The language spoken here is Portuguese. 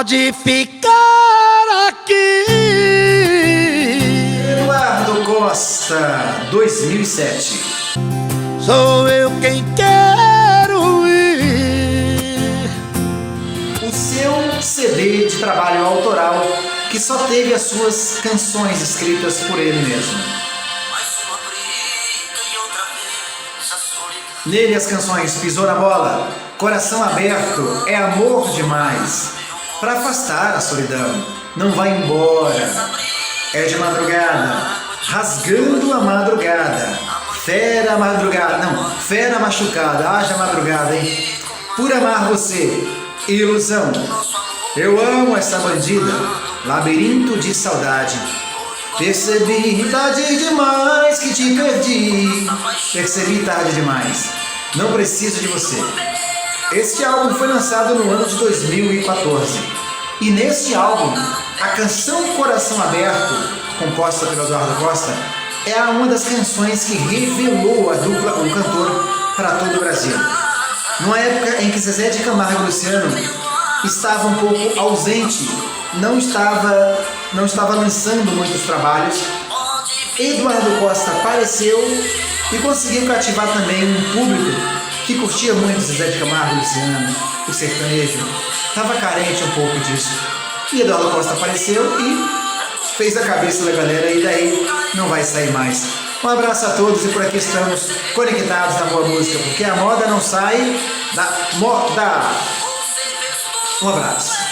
pode ficar aqui. Eduardo Costa, 2007. Sou eu quem quero ir. O seu CD de trabalho autoral, que só teve as suas canções escritas por ele mesmo. Nele as canções Pisou na Bola, Coração Aberto, É Amor Demais, Pra Afastar a Solidão, Não Vai Embora, É de Madrugada, Rasgando a Madrugada, Fera Madrugada, não, Fera Machucada, Haja Madrugada, hein? Por Amar Você, Ilusão, Eu Amo Essa Bandida, Labirinto de Saudade, Percebi tarde demais que te perdi. Percebi tarde demais. Não preciso de você. Este álbum foi lançado no ano de 2014. E neste álbum, a canção Coração Aberto, composta pelo Eduardo Costa, é uma das canções que revelou a dupla, o cantor, para todo o Brasil. Numa época em que Zezé de Camargo e Luciano estava um pouco ausente, não estava lançando muitos trabalhos, Eduardo Costa apareceu e conseguiu cativar também um público que curtia muito Zezé de Camargo e Luciano, o sertanejo. Estava carente um pouco disso. E Eduardo Costa apareceu e fez a cabeça da galera, e daí não vai sair mais. Um abraço a todos, e por aqui estamos conectados na boa música, porque a moda não sai da moda. Um abraço.